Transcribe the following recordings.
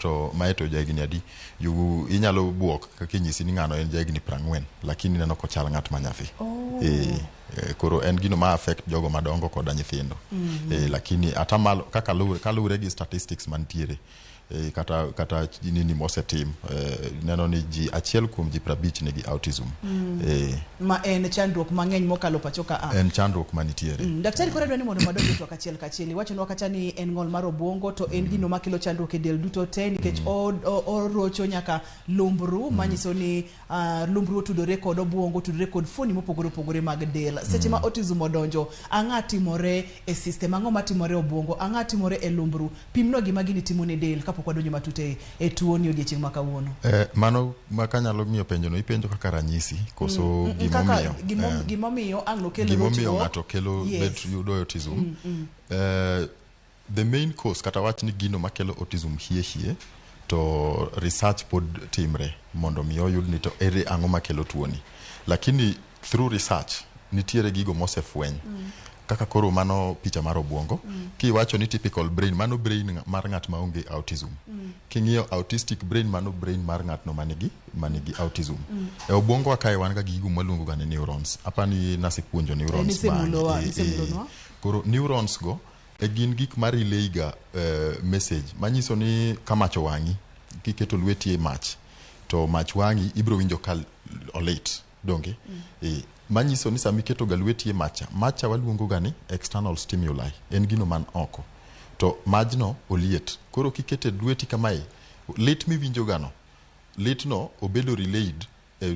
to maeto jagni adi inyalo buok kaka inyisi ni ng'ano en jagni 40 lakini neno kochal ng'at ma nyathi. Koro en gino ma affect jogo madongo koda nyithindo. Lakini atamalo kaka kalure gi statistics mantiere kata nini mosetim neno ni ji achiel kuom ji 50 nigi autism. Ma en chandruok mang'eny mokalo pacho ka en chandruok manitiere. Daktari kore dwani mondo madonjo to kachiel iwacho nwa kata ni en ng'ol mar obwongo to en gino makelo chandruok e del duto te nikech orocho nyaka lumbru manyiso ni lumbru otudore kod obwongo, otudore kod fuoni mopogore opogore mag del. Seche ma autism odonjo, ang'a timore e system, ang'o matimore obwongo, ang'a timore e lumbru. Pimno gima gini timo ne del kapok wadonjo matute e tuo ni odiochieng' ma kawuono. Mano makanyalo ng'iyo penjo no ipenjo kaka ranyisi koso gimomiyo ang' no kelo gimomiyo ng'ato kelo bet yudo autism. The main cause kata wach ni gino makelo autism hie to research pod timre mondo mi oyud ni to ere ang'o makelo tuoni, lakini through research nitiere gigo mosefweny kaka koro mano picha mar obwongo. Kiwacho ni typical brain, mano brain mar ng'at ma onge autism. King'iyo autistic brain, mano brain mar ng'at no manigi autism. E obwongo akae wan ga gigo mwaluongo ga ni neurons. Apani nasipuonjo neurons koro neurons go e gin gik ma relay ga message manyiso ni kamacho wangi kiketo lweti e mach to mach wangi ibro winjo ka olit donge. Manyiso ni sami keto ga lweti e macha waluongo ga ni external stimuli, en gino man oko to majno oliet. Koro kikete lweti kamae, lit miwinjo gano, litno obedo relayed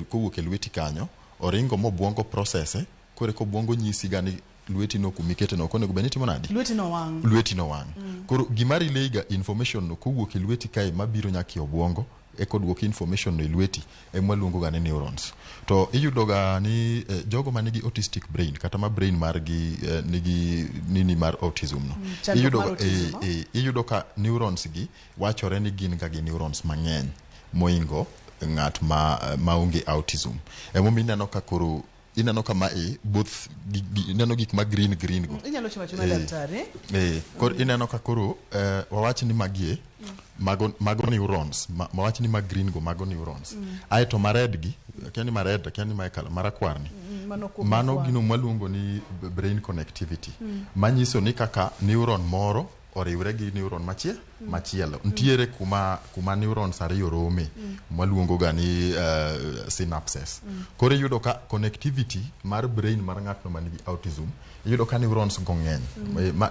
kowuok e lweti kanyo, oringo mobwongo processe, kore ko bwongo nyisi gani lweti no kumikete no konego beni timo nadi, lweti no wang. Koro gima relay ga information no kowuok e lweti kae mabiro nyaki obwongo e kod wuok information no e lweti e mwaluongo ga ni neurons. To iyudo ga ni jogo manigi autistic brain kata ma brain margi nigi nini mar autism no, iyudo ka neurons gi wachore ni gin ga gi neurons mang'eny moingo ng'at ma onge autism. Emomi ineno ka koro ineno kama both ineno gik ma green go. Inyalo chiwacho na daktari. Kor ineno ka koro wawach ni magie mago neurons, mawach ni mag green go mago neurons. Aeto ma red gi, kiani ma red, kiani ma kala marakwar ni. Mano gino mwaluongo ni brain connectivity. Manyiso ni kaka neuron moro oriwre gi neuron machielo. Ntiere kuma neurons ariyo rome mwaluongo ga ni synapses. Kore yudo ka connectivity mar brain mar ng'atno manigi autism, yudo ka neurons go ng'eny.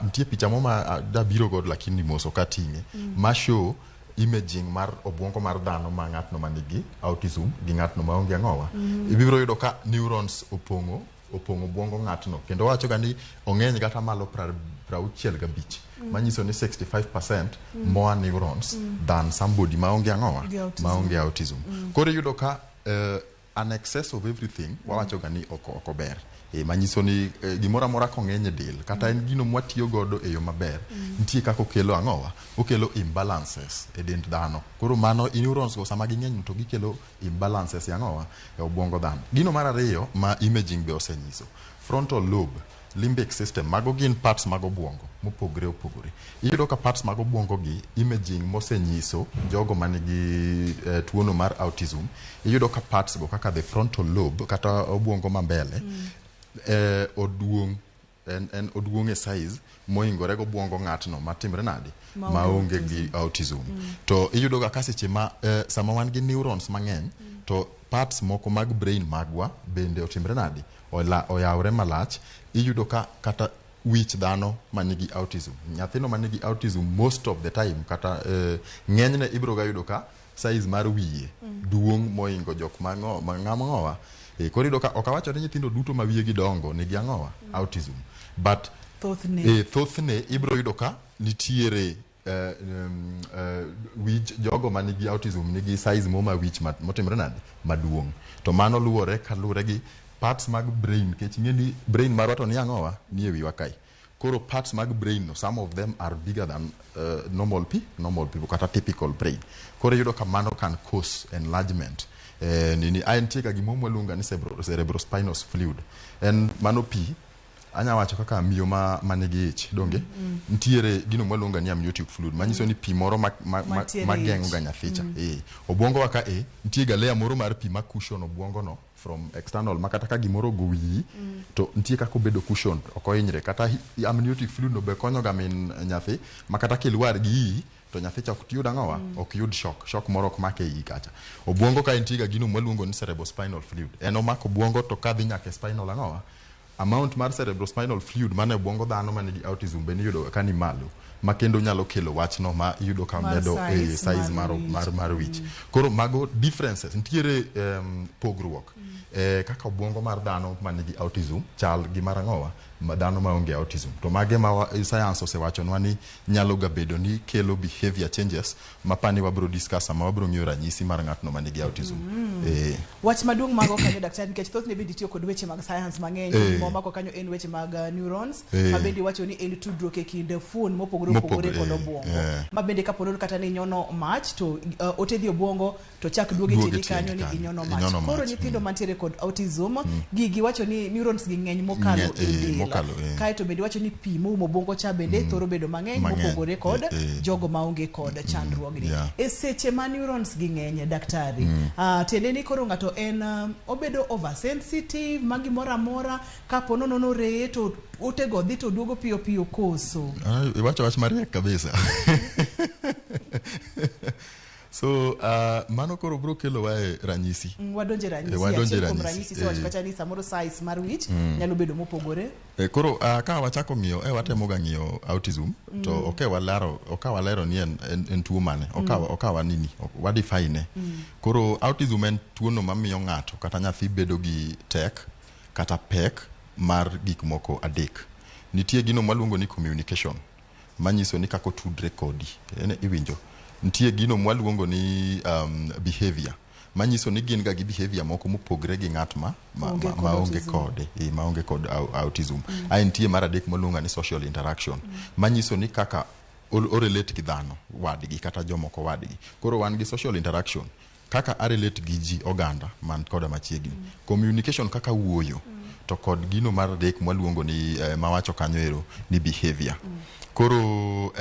Ntie picha mo ma da biro god lakini moso ka ting'e ma show imaging mar obwongo mar dhano ma ng'atno manigi autism gi ng'atno ma onge ang'owa. Ibiro yudo ka neurons opong'o obwongo ng'atno, kendo wacho ga ni ong'eny kata malo 65, manyiso ni 65% more neurons than somebody ma onge ang'owa, ma onge autism. Kore yudo ka an excess of everything wawacho ga ni oko ber. Manyiso ni gimora mora kong'eny e del kata en gino mwatiyo godo e yo maber, nitie kako okelo ang'owa, okelo imbalances e dend dhano. Koro mano neurons go sama ging'eny to gikelo imbalances ang'owa e obwongo dhano. Gino mar ariyo ma imaging be osenyiso, frontal lobe, limbic system, mago gin parts mag obwongo mopogore opogore. Iyudo ka parts mag obwongo gi imaging mosenyiso jogo manigi tuono mar autism, iyudo ka parts go kaka the frontal lobe kata obwongo mambele oduong' en oduong' e size moingore go obwongo ng'atno matimre nadi maonge gi autism. To iyudo ga kaseche ma sama wan gi neurons mang'eny to parts moko mag brain magwa bende otimre nadi oyawre malach. Iyudo ka kata wich dhano manigi autism, nyathino manigi autism most of the time kata ng'enyne ibro ga yudo ka size mar wiye duong' moingo jok mang'amowa. Koro iyudo ka okawacho ni nyithindo duto ma wiye gidongo nigi ang'owa autism, but thothne ibro yudo ka nitiere wich jogo manigi autism nigi size mo ma wich motimre nadi maduong'. To mano kalure gi parts mag brain, kech ng'eni brain marwa to ni ang'owa ni e wiwa kai. Koro parts mag brain no, some of them are bigger than normal people kata typical brain. Koro yudo ka mano can cause enlargement. Nini aentie ka gimo mwaluonga ni cerebrospinous fluid. En mano pi anya wacho kaka miyo ma nigi ich donge ntiere gino mwaluonga ni amniotic fluid manyiso ni pi moro mageng'o ga nyathicha obwongo wa ka nitie ga layer moro mar pi ma cushion obwongo no from external makata ka gimoro go wiyi to nitie kaka obedo cushion ok ohinyre kata amniotic fluid no be konyo ga min nyathi makata kilwar gi iyi to nyathicha ok tiyud ang'owa ok yud shock moro ok make iyi kacha obwongo ka nitie ga gino mwaluongo ni cerebrospinal fluid en omako obwongo to kadhi nyaka spinal ang'owa amount mar cerebrospinal fluid mane obwongo dhano manigi autism be niyudo ka ni malo ma kendo nyalo kelo wachno ma iyudo ka medo size mar wich koro mago differences ntiere pogruok kaka obwongo mar dhano manigi autism chal gi mar ang'owa dhano maonge autism to mage ma science osewachonwa ni nyalo ga bedo ni kelo behavior changes mapani wabro discuss ama wabro ng'iyo ranyisi mar ng'atno manigi autism wach maduong' mago kanyo daktari nikech thothne bende tiyo kod weche mag science mang'eny mako kanyo en weche mag neurons ma bende wacho ni en tudruok e kind fuon mopogore opogore kod obwongo ma bende kapono kata ni nyono mach to otedhi obwongo to chak duoge tedi kanyo ni inyono mach koro nyithindo mantiere kod autism gigi wacho ni neurons gi ng'eny mokalo e del kae to bende wacho ni pi moumo obwongo cha bende thoro bedo mang'eny mopogore kod jogo maonge kod chandruogni e seche ma neurons gi ng'eny daktari tiende ni koro ng'ato en obedo oversensitive magi mora mora kapo nono reye to otego dhi to duogo piyo piyo koso iwacho wach mariek kabisa so mano koro bro kelo wae ranyisi wadonje ranyisi so wacho ni samoro size mar wich nyalo bedo mopogore koro ka wachako ng'iyo watemo ga ng'iyo autism to walero ni en tuo mane okawa nini wadefine koro autism en tuo no mamiyo ng'ato kata nyathi bedo gi tek kata pek mar gik moko adek nitie gino mwaluongo ni communication manyiso ni kako tudre kodi iwinjo nitie gino mwaluongo ni behavior manyiso ni gin ga gi behavior moko mopogre gi ng'at maonge kod autism ai nitie mar adek mwaluongo ni social interaction manyiso ni kaka o relate gi dhano wadgi kata jomoko wadgi koro wan gi social interaction kaka a relate gi ji oganda man koda machiegni communication kaka wuoyo to kod gino mar adek mwaluongo ni mawacho kanyo ero ni behavior koro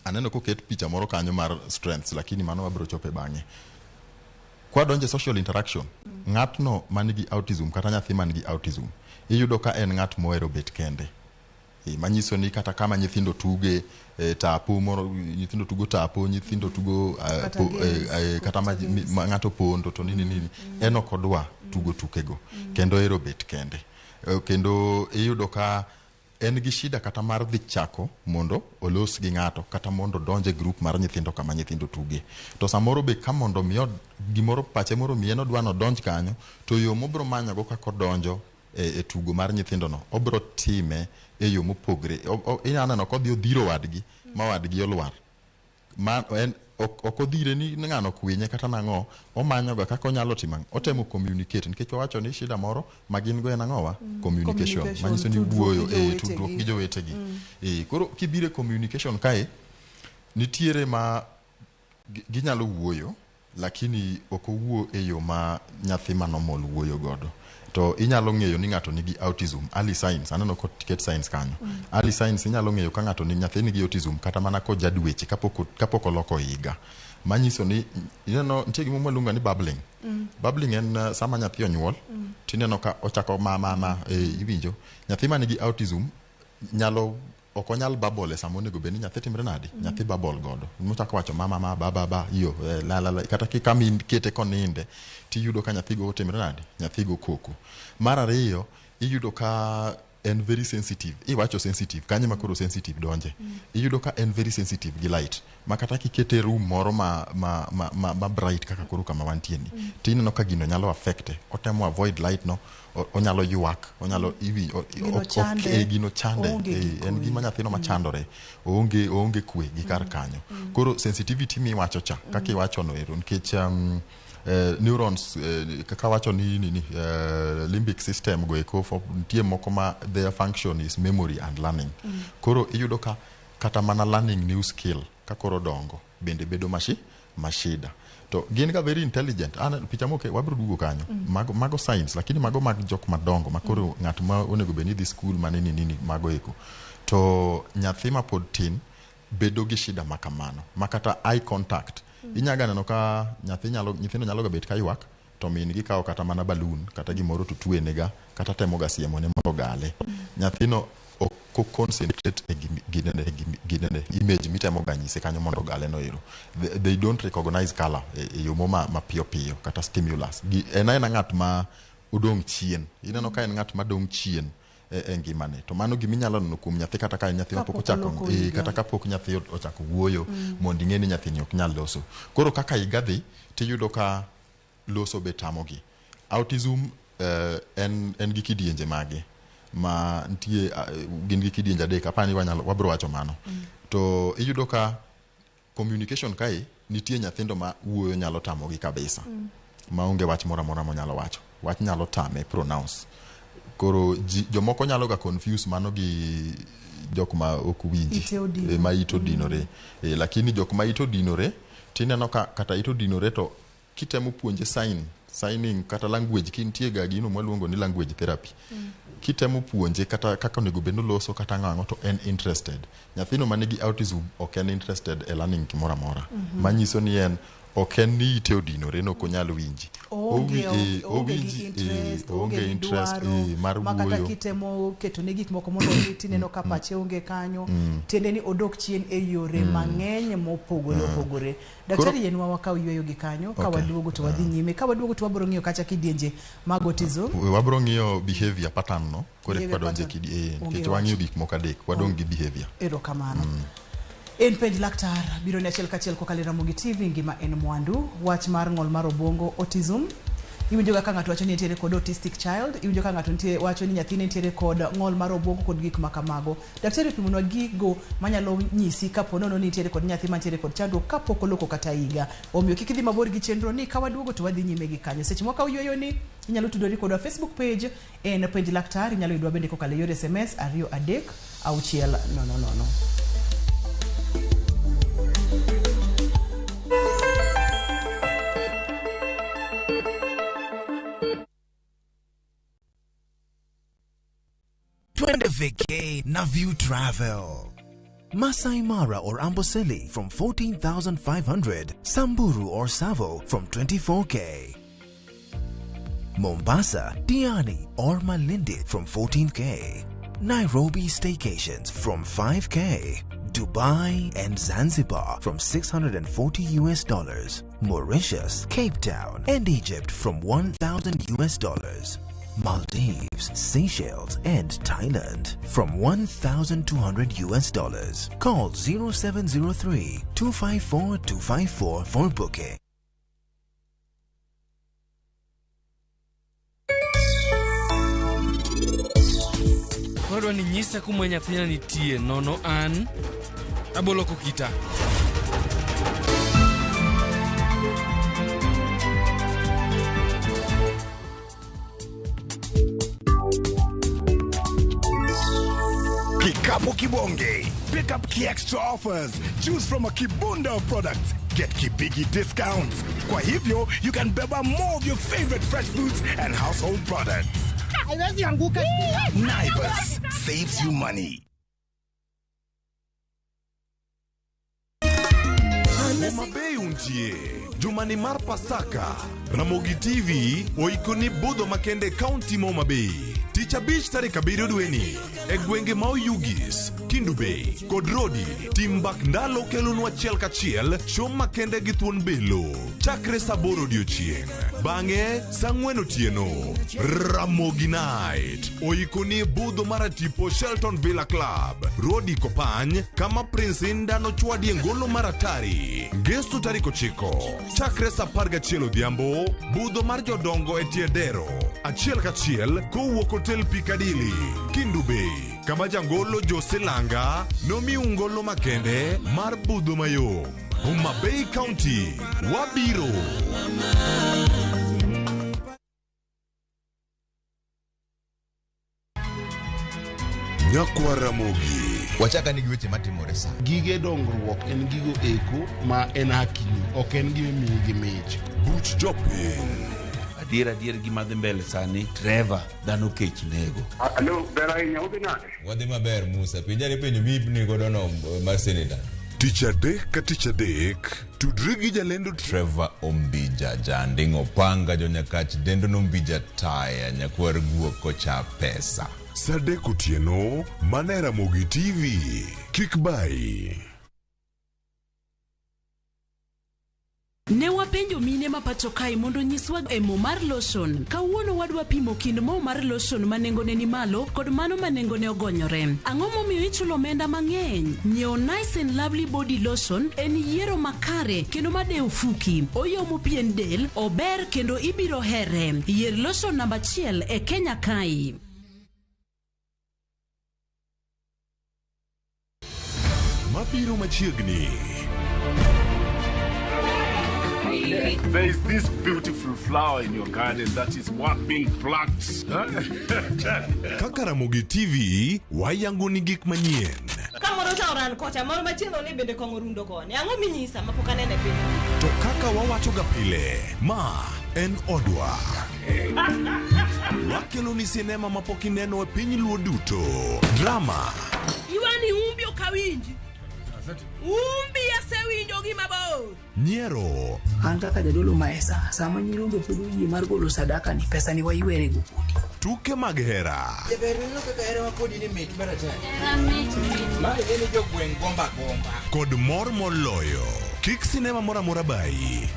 aneno koket picha moro kanyo mar strengths lakini mano wabro chope bang'e kwa donje social interaction ng'atno manigi autism kata nyathi manigi autism iyudo ka en ng'at mohero bet kende manyiso ni kata kama nyithindo tuge tapo moro nyithindo tugo tapo nyithindo tugo kata ng'ato pondo to nini en ok odwa tugo tukego kendo ero bet kende kendo iyudo ka en gi shida kata mar dhi chako mondo olos gi ng'ato kata mondo donje group mar nyithindo kama nyithindo tuge to samoro be ka mondo miyo gimoro pache moro mieno dwano donj kanyo to yo mobro manyago kako donjo e tugo mar nyithindo no obro time e yo mopogre inaneno kodhi odhiro wadgi ma wadgi olwar ma en ok odhire ni ng'ano kwinye kata nang'o omanyoga kaka onyalo timo otemo communicate nikech wawacho ni shida moro ma gin go en ang'owa communication manyiso ni wuoyo tudruok gi jowetegi koro kibire communication kae nitiere ma ginyalo wuoyo lakini ok owuo e yo ma nyathi manomol wuoyo godo to inyalo ng'eyo ni ng'ato nigi autism early signs aneno ko ticket signs kanyo early signs inyalo ng'eyo ka ng'ato ni nyathi nigi autism kata mana ko jadweche kapok oloko higa manyiso ni ineno nitie gimo mwaluonga ni babbling en sama nyathi onyuol tineno ka ochako mama iwinjo nyathi manigi autism nyalo ok onyal babble sama onego bed ni nyathi timre nadi nyathi babble godo mochako wacho mama baba yo la kata kikami kete koninde tiyudo ka nyathi go timre nadi nyathi go koko mar ariyo iyudo ka en very sensitive iwacho sensitive kanye makoro sensitive donje iyudo ka en very sensitive gi light makata kikete room moro ma bright kaka koro kama wantie ni tineno ka gino nyalo affect otemo avoid light no onyalo ywak onyalo gino chande en gima nyathino machandore oonge kwe gi kar kanyo koro sensitivity mi wacho cha kaka iwacho no ero nikech neurons kaka wacho ni limbic system go eko nitie moko ma their function is memory and learning koro iyudo ka kata mana learning new skill ka koro dongo bende bedo mashida. To gin ga very intelligent. An picha moke wabro dugo kanyo. Mago science lakini mago mag jok madongo makoro ng'at ma onego beni dhi school manini nini mago eko. To nyathi ma pod tin bedo gi shida makamano. Makata eye contact. Inyaga neno ka nyithindo nyalo ga bet kaywak to min gi kawo kata mana balloon kata gimoro to tuenega kata temo ga siemo ne mondo gale. Nyathino ko concentrate ginene image mitemo ganyise kanyo mondo gale no ero. They don't recognize color e yo ma piyo kata stimulus. Ena ng'at ma udong chien. Ineno ka en ng'at ma dong chien e ngimane. To mano giminyalo neno kuom nyathi kata ka nyathi pok ochako kata ka pok nyathi ochako wuoyo mondo ing'e ni nyathini ok nyal loso. Koro kaka igadhi tiyudo ka loso betamogi. Autism en gi kidienje mage ma ntie gin gi kidienje adek apani wabro wacho mano. To iyudo ka communication kai nitie nyathindo ma wuoyo nyalo tamogi kabisa. Maonge wach moro amora monyalo wacho. Wach nyalo tame pronounce. Koro jomoko nyalo ga confuse mano gi jok ma ok winji ma ito dinore. Lakini jok ma ito dinore tineno ka kata ito dinore to kitemo puonje signing kata language kintie ga gino mwaluongo ni language therapy. Kitemo puonje kata kaka onego bendo loso kata ng'ango to en interested. Nyathino manigi autism ok en interested e learning kimora mora. Manyiso ni en ok en ni ite odinore no konyalo winji. Onge interest mar wuoyo. Makata kitemo keto ne gik moko mondo tineno ka pache onge kanyo. Tiende ni odok chien e yore mang'eny mopogore. Daktari yenwa wakaw yweyo gi kanyo ka waduogo to wadhi nyime. Ka waduogo to wabro ng'iyo kacha kidienje mag autism. Wabro ng'iyo behavior pattern no. Kore kwadonje kidienje. Nikech wang'iyo gik moko adek. Wadong gi behavior. Erokamano. En penj laktar biro ne achiel kachiel kokalo Ramogi TV ngima en mwandu. Wach mar ng'ol mar obwongo autism. Iwinjo ka ng'ato wacho ni nitiere kod autistic child. Iwinjo ka ng'ato nitie wacho ni nyathine nitiere kod ng'ol mar obwongo kod gik makamago. Daktari pimonwa gigo manyalo nyisi kapo nono ni nitiere kod nyathi mantiere kod chandruok kapok oloko kata higa. Omiyo kik idhi mabor gi chenro ni ka waduogo to wadhi nyime gi kanyo. Seche moko uyueyo ni inyalo tudori kodwa Facebook page en penj laktar. Inyalo yudwa bende kokalo yor SMS 23600. Twende vacay na View Travel. Masai Mara or Amboseli from 14,500. Samburu or Savo from 24K. Mombasa, Diani or Malindi from 14K. Nairobi staycations from 5K. Dubai and Zanzibar from $640. Mauritius, Cape Town and Egypt from $1,000. Maldives, Seychelles and Thailand from $1,200. Call 0703-254-254 for booking. Kodwa ni nyisa kumwe nyathina nitie nono an aboloko kita. Kikapu Kibonge. Pick up key extra offers. Choose from a kibunda of products. Get kibigi discounts. Kwa hivyo, you can beba more of your favorite fresh foods and household products. Naivas saves you money. Mabei untie Jumani mar Pasaka Ramogi TV oikoni budho makende County Moma Bay Ticha Beach tarik 7 dweni e gwenge ma Oyugis, Kindu Bay, kod Rodi. Timbak ndalo kelonwa achiel kachiel chom makende gi thuon belo chakre saa 8 odiechieng'. Bang'e saa 4 otieno Ramogi Night oikoni budho mar tipo Shelton Villa Club Rodi Kopany kama Prince Inda nochwadie ngolo maratari Gesto tarik 9 chakre saa 11 odhiambo budho mar jodongo e Tiedero achiel kachiel kowuok Hotel Piccadilly Kindu Bay kama jangolo Jose Langa nomi ungolo makende mar budho mayo Homa Bay County wabiro Nyakwa Ramogi Wachaka ni giweche matimore sa. Gige dongruok en gigo eko ma en hakini, ok en gime miyi gi mich. Buch jopiny. Adier gima dhi mbele sani, Trevor dhano kech nego. Alo, ber ahinya, udhi nade? Wadhi maber Musa, pinjari penjo mi godo no mar senator. Tich adek ka tich adek, tudri gi jalendo Trevor Ombija jandingo panga jonyakach dendo nombija taya nyakwar guok kocha pesa. Sadek otieno, mana Ramogi TV. Kik bai. Ne wapenjo mine ma pacho kae mondo nyiswa mo mar lotion. Kawuono wadwa pimo kind mo mar lotion ma nengone ni malo kod mano ma nengone ogonyore. Ang'o momiyo ichulo omenda mang'eny? Nyiewo Nice and Lovely Body Lotion en yiero makare kendo madeo fuki. Oyomo pien del, ober kendo ibiro here. Yier lotion namba 1 e Kenya kae. Mabiro machiegni. There is this beautiful flower in your garden that is one being plucked. Kaka Ramogi TV, wayango ni gik manyien. Kamoro ta oran kocha moro machielo ni bende kongo rundo koni. Ang'o minyisa mapok anene piny? To kaka wawacho ga pile, ma en odwa. Wakelo ni sinema mapok ineno e piny luo duto. Drama. Iwani umbi okawinji. Umbi asewinjo gi mabor. Nyiero. An kaka jadolo maesa, sama nyirombe pod yie mar golo sadaka ni pesa ni waiwere go kudi. Tuke mag hera. Jaberino kaka hera ma kodi ni mit marachar. Ma ene jo gweng gomba. Kod mor moloyo. Kik sinema mora mora bai.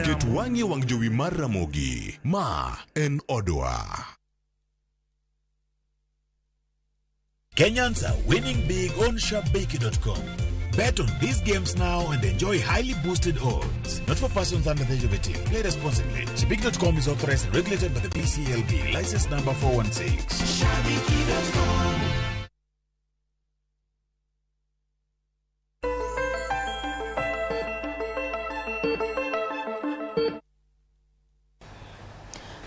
Ket wang'e wang' jowi mar Ramogi. Ma en odwa. Kenyans are winning big on SharpBakey.com. Bet on these games now and enjoy highly boosted odds. Not for persons under the age of 18. Play responsibly. SharpBakey.com is authorized and regulated by the PCLB. License number 416. SharpBakey.com.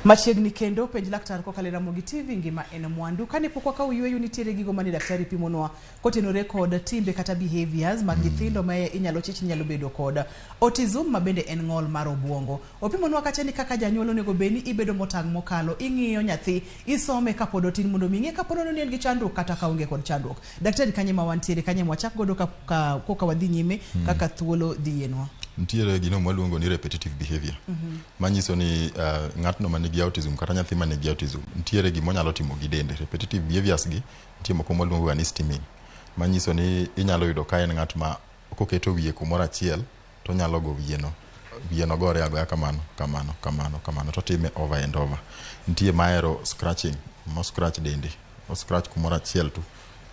Machiegni kendo penj laktar kokalo Ramogi TV ngima en mwandu kane pok wakaw yweyo nitiere gigo mane daktari pimonwa kotenore kod timbe kata behaviors mag nyithindo ma inyalo chich nyalo bedo kod autism ma bende en ng'ol mar obwongo. Opimonwa kacha ni kaka janyuol onego beni ibedo motang' mokalo, ing'iyo nyathi, isome kapod otin mondo mi ng'e kapod ni en gi chandruok kata ka onge kod chandruok. Daktari kanye ma wantiere kanye mwachak godo koka wadhi nyime kaka thuolo dhi yenwa. Ntiere gino mwaluongo ni repetitive behavior. Manyiso ni ng'atno manigi autism kata nyathi manigi autism ntiere gimo nyalo timo gi dende. Repetitive behaviors gi nitie moko mwaluongo ni stimming. Manyiso ni inyalo yudo ka en ng'at ma koketo wiye kumoro achiel to nyalo go wiyeno gore agoya kamano to time over and over. Nitie maero scratching, mo scratch dende, o scratch kumoro achiel tu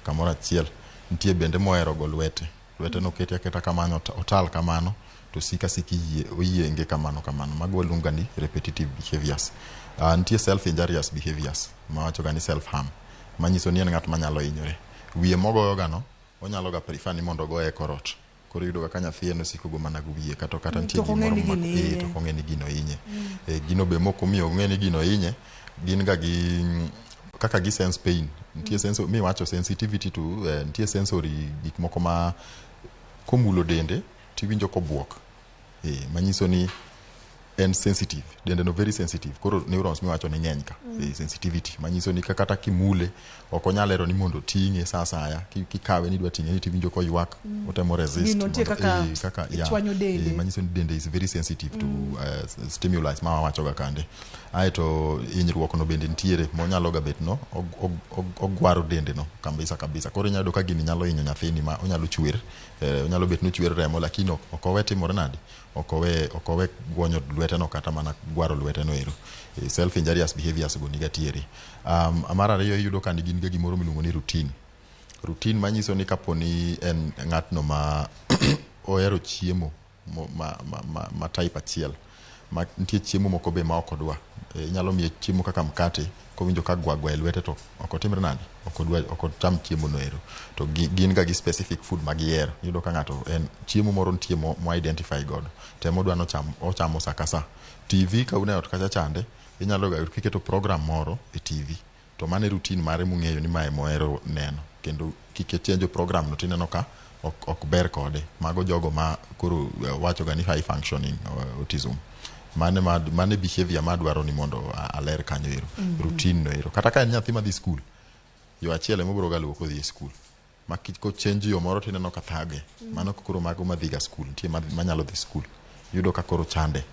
kamoro achiel. Nitie bende moero go lwete no kete aketa kamano otal kamano to sika oyienge kamano mago waluongo ni repetitive behaviors. Nitie self injurious behaviors ma wacho ga ni self harm, manyiso ni en ng'at manyalo hinyore. Wiye mogoyo ga no onyalo ga prefer ni mondo goye korot. Koro yudo ka nyathi en osiko go mana go wiye kata nitie gimoro to kong'e ni gino hinye. Gino be moko miyo ng'e ni gino hinye gin ga gi kaka gi sense pain. Nitie sense mi wacho sensitivity to nitie sensory gik moko ma komulo dende tiwinjo kobuok. Manyiso ni en sensitive, dende no very sensitive. Koro neurons mi wacho ni ng'eny ka sensitivity. Manyiso ni kata kimule ok onyal ero ni mondo ting'e saa saya, kikawe ni dwa ting'e ni tiwinjo ko ywak, otemo resist kaka chwanyo dende. Manyiso ni dende is very sensitive to stimuli ma wacho ga kande. Aeto hinyruok no bende ntiere monyalo ga bet no ogwaro dende no kabisa. Koro nyalo ka gini nyalo hinyo nyathini ma onyalo chwer, onyalo bet no chwer remo lakini ok owe timore nadi, ok owe gwonyo lwete no kata mana gwaro lwete no ero. Self injurious behaviors go niga tiere. Amara ariyo yudo ka gin ga gimoro miluongo ni routine manyiso ni kaponi en ng'atno ma ohero chiemo ma type achiel, ma nitie chiemo moko be ma ok odwa. Nyalo miye chiemo kaka mkate kowinjo ka gwagwa e lwete to ok otimre nadi, ok otam chiemo no ero. To gin ga gi specific food magiero. Yudo ka ng'ato en chiemo moro nitie mo identify godo temo dwa no ochamo saa ka saa. TV ka une ot kacha chande inyalo ga kiketo program moro e TV to mane routine mare mung'eyo ni mae mohero neno kendo kikechenjo program no tineno ka ok ber kode mago jogo ma koro wacho ga ni high functioning autism mane behavior ma dwaro ni mondo aler kanyo ero routine no ero kata ka en nyathi ma dhi school yo achiel mobro ga luoko dhi school ma ko change yo moro tineno ka thage mano koro mago ma dhiga school nitie manyalo dhi school yudo ka koro chande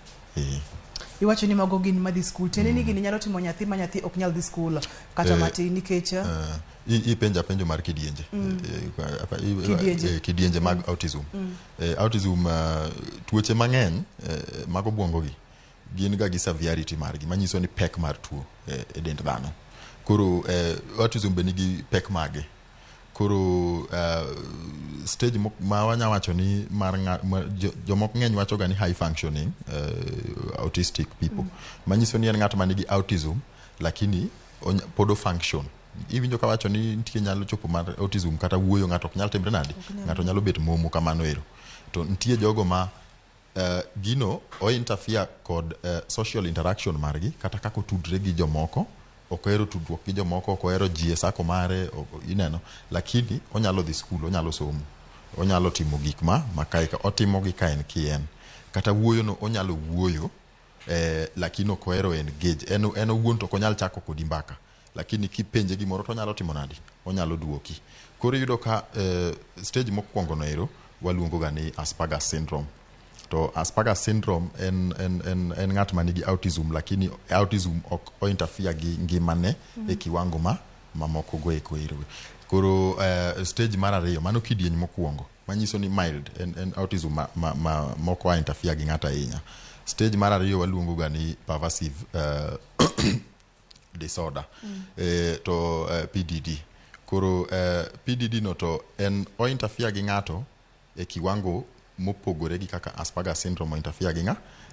iwacho ni mago gin madhi school tene ni gini nyalo timo nyathi ma nyathi ok nyal dhi school kata matin nikech penjo mar kidienje kidienje mag autism autism tuoche mang'eny mag obwongo gi gin ga gi severity margi manyiso ni pek mar tuo e dend dhano koro autism be nigi pek mage koro stage ma wanya wacho ni jomok ng'eny wacho ga ni high functioning autistic people manyiso ni en ng'at manigi autism lakini podo function iwinjo ka wacho ni nitie nyalo chopo mar autism kata wuoyo ng'ato ok nyal timre nade ng'ato nyalo bet momo kamano ero to nitie jogo ma gino o interfere kod social interaction margi kata kako tudre gi jomoko okero tudruok gi jomoko okero ji esako mare ineno lakini onyalo dhi school onyalo somo onyalo timo gik ma kai otimo gi kaen kien kata wuoyo no onyalo wuoyo lakini okero engage en owuon to okonyal chako kodi mbaka lakini kipenje gimoro to onyalo timo nadi onyalo duoki koro yudo ka stage mokwongo no ero waluongo ga ni Asperger's syndrome to Asperger's syndrome en ng'at manigi autism lakini autism ok o interfere gi ngimane e kiwango mamoko go eko ero koro stage mar ariyo mano kidieny mokwongo manyiso ni mild en autism moko interfere gi ng'ata ahinya stage mar ariyo waluongo ga ni pervasive disorder to PDD koro PDD no to en o interfere gi ng'ato e kiwango mopogore gi kaka Asperger's syndrome interfere gi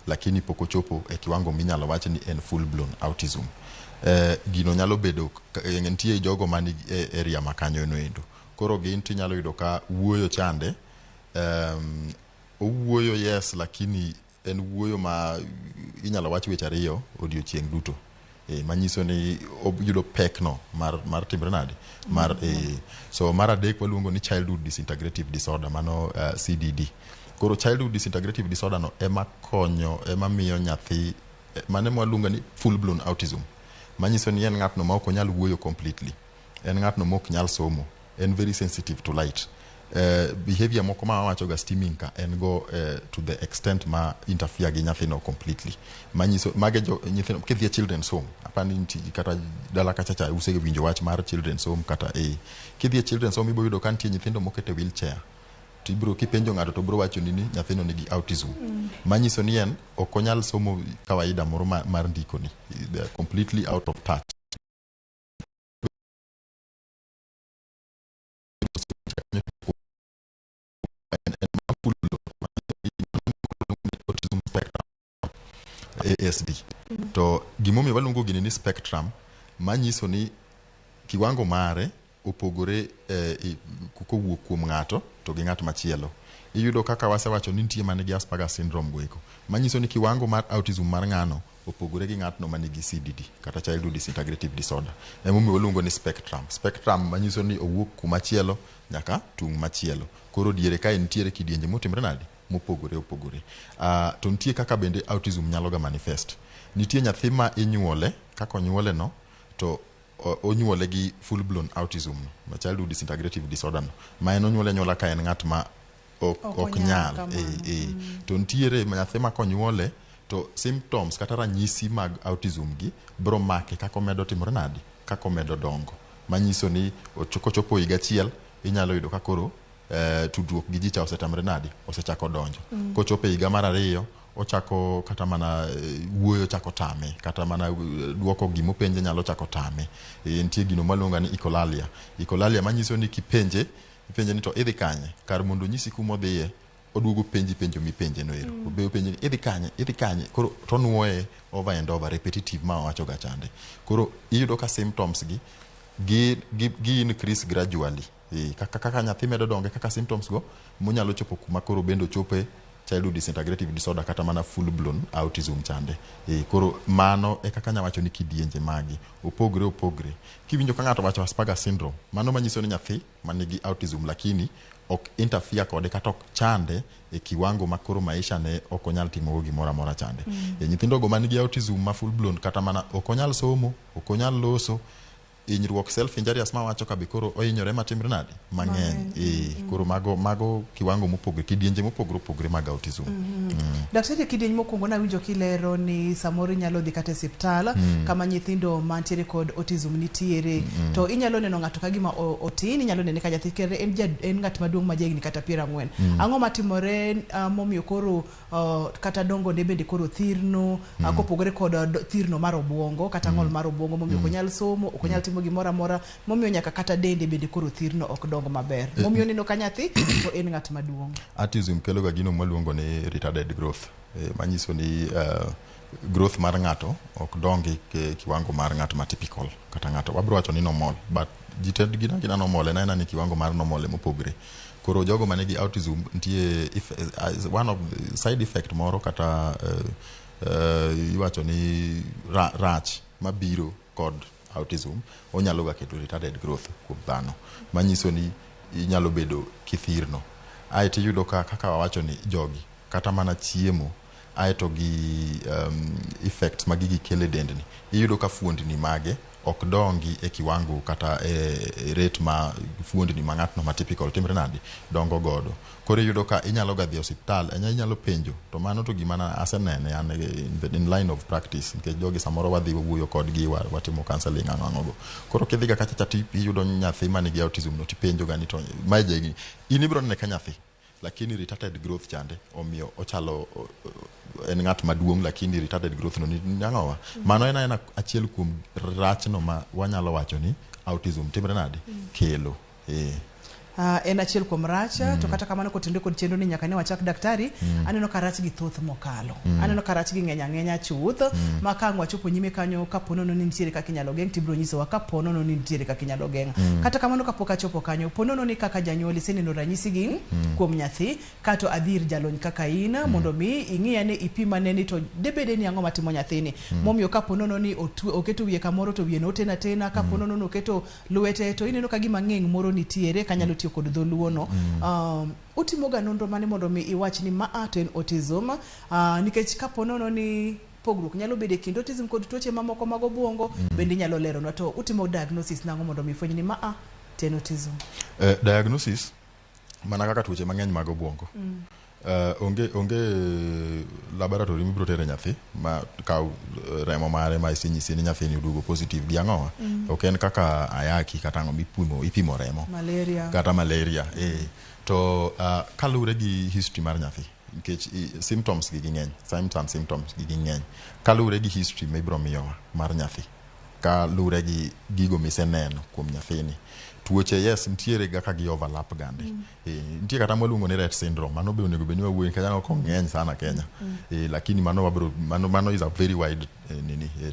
lakini pok ochopo e kiwango minyalo wacho ni en full blown autism gino nyalo bedo nitie jogo mani area makanyo no endo koro gin tinyalo yudo ka wuoyo chande owuoyo yes lakini en wuoyo ma inyalo wach weche ariyo odiochieng' duto manyiso ni obyudo pek no mar timbre nade so mar adek waluongo ni childhood disintegrative disorder mano CDD koro childhood disintegrative disorder no ema miyo nyathi mane mwaluongo ni full blown autism manyiso ni en ng'atno ma ok onyal wuoyo completely en ng'atno ma ok nyal somo en very sensitive to light behavior moko ma wacho ga steaming ka en go to the extent ma interfere gi nyathino completely manyiso mage nyithino kidhi children's home apani kata dala kachacha usege winjo wach mar children's home kata kidhi children's home ibo yudo ka nitie nyithindo mokete wheelchair tibro kipenjo ng'ato to bro wacho ni nyathino nigi autism manyiso ni en ok onyal somo kawaida moro mar ndiko ni they are completely out of touch ASD to gimomi waluongo gini ni spectrum manyiso ni kiwango mare opogore kowuok kuom ng'ato to gi ng'at machielo iyudo kaka wasewacho ni nitie manigi Asperger's syndrome goeko manyiso ni kiwango mar autism mar ng'ano opogore gi ng'atno manigi CDD kata childhood disintegrative disorder emomi waluongo ni spectrum manyiso ni owuok kumachielo nyaka tung' machielo koro diere kae nitiere kidienje motimre nade mopogore to nitie kaka bende autism nyalo ga manifest nitie nyathi ma inyuole kaka onyuole no to onyuole gi full blown autism no childhood disintegrative disorder no ma en onyuole nyola ka en ng'at ma ok nyal to nitiere nyathi ma konyuole to symptoms kata ranyisi mag autism gi bro make kaka omedo timore nade kaka omedo dongo manyiso ni kochopo higa achiel inyalo yudo ka koro tudruok gi ji cha osetamre nade osechako donjo kochopo higa mar ariyo ochako kata mana wuoyo chako tame kata mana duoko gimopenje nyalo chako tame nitie gino maluonga ni echolalia manyiso ni kipenje ni to idhi kanye kar mondo nyisi kuma odhiye oduogo penjo mipenje no ero obeyo penjo ni idhi kanye koro to nuoye over and over repetitive ma wacho ga chande koro iyudo ka symptoms gi increase gradually kaka nyathi medo donge kaka symptoms go monyalo chopo kuma koro bendo chope childhood disintegrative disorder kata mana full blown autism chande. Koro mano e kaka nyawacho ni kidienje magi opogre. Kiwinjo ka ng'ato wacho Asperger syndrome, mano manyiso ni nyathi manigi autism lakini ok interfere kode kata ok chande e kiwango makoro maisha ne ok onyal timo gimoro amora chande. Nyithindo go manigi autism ma full blown kata mana ok onyal somo, ok onyal loso, hinyruok self injurious ma wacho ka be koro ohinyore matimre nade mang'eny. Koro mago kiwango mopogre, kidienje mopogre mag autism. Daktari, kidienje mokwongo na winjo kilero ni samoro inyalo dhi kata e osiptal kama nyithindo mantiere kod autism nitiere, to inyalo neno ng'ato ka gima otin, inyalo nene ka nyathi kere en ng'at maduong' ma jahigni kata 40. Ang'o matimore momiyo koro kata dongo ne bende koro thirno kopogore kod thirno mar obwongo kata ng'ol mar obwongo momiyo ok onyal somo, ok onyal timo gimoro amora, momiyo nyaka kata dende bende koro thirno ok dongo maber, momiyo neno ka nyathi to en ng'at maduong'. Autism kelo ga gino maluongo ni retarded growth, manyiso ni growth mar ng'ato ok dongi ke kiwango mar ng'at ma typical kata ng'ato wabro wacho ni normal, but jited gina normal en ni kiwango mar normal mopogre. Koro jogo manigi autism nitie one of the side effect moro kata iwacho ni rach mabiro kod autism onyalo ga keto retarded growth kuom dhano, manyiso ni inyalo bedo kithirno. Aeto iyudo kaka wawacho ni jogi kata mana chiemo aeto gi effects magigi kele dendni, iyudo ka fuondni mage ok dongi e kiwango kata e rate ma fuondni ma ng'atno ma typical timre nadi dongo godo. Koro iyudo ka inyalo ga dhi osiptal, inyalo penjo, to mano to gima asenene in line of practice, nikech jogi samoro wadhi wuoyo kodgi watimo counseling ang'o. Koro kidhi ga kacha iyudo nyathi manigi autism no tipenjo ga ni to ma jegi in ibro nene ka nyathi lakini retarded growth chande, omiyo ochalo en ng'at maduong' lakini retarded growth no ni nyang'owa. Mano en achiel kuom rachno ma wanyalo wacho ni autism timre nade kelo. En achiel kuom racha, to kata kamano kotinde kod chenro ni nyaka ne wachak daktari, aneno ka rach gi thoth mokalo. Aneno ka rach gi ng'enya chuth, ma ka wachopo nyime kanyo ka ponono ni nitiere kaka inyalo geng' tibro nyisowa ka ponono ni nitiere kaka inyalo geng'. Kata kamano kapok achopo kanyo, ponono ni kaka janyuol iseneno ranyisi gi kuom nyathi, kato adhir jalony kaka in mondo mi ing'iya ne ipimane ni to debede ni ang'o matimo nyathini. Momiyo ka ponono ni oketo wiye kamoro to wiye no tena, ka ponono no oketo lwete to ineno ka gima ng'eng moro nitiere kanyalo kod dholuo no. Utimo ga nonro mane mondo mi iwach ni to en autism, nikech kaponono ni pogruok nyalo bede kind autism kod tuoche mamoko mag obwongo bende nyalo lero no, to utimo diagnosis nango mondo mi fweny ni to en autism. Diagnosis mana kaka tuoche mang'eny mag obwongo onge laboratory mibro tere nyathi ma kaw remo mare ma isinyisi ni nyathini oduogo positive gi ang'owa. Ok en kaka ayaki kata ang'o ipimo remo malaria kata malaria. To kalure gi history mar nyathi, nikech symptoms gi ng'eny, symptoms gi ng'eny, kalure gi history ma ibro miyowa mar nyathi, kalure gi gigo miseneno kuom nyathini. Tuoche yes nitiere ga ka gi overlap gande. Nitie kata mwaluongo ni Rett syndrome, mano be onego beni wawuoyo kanya ok ng'eny sana Kenya. Lakini mano is a very wide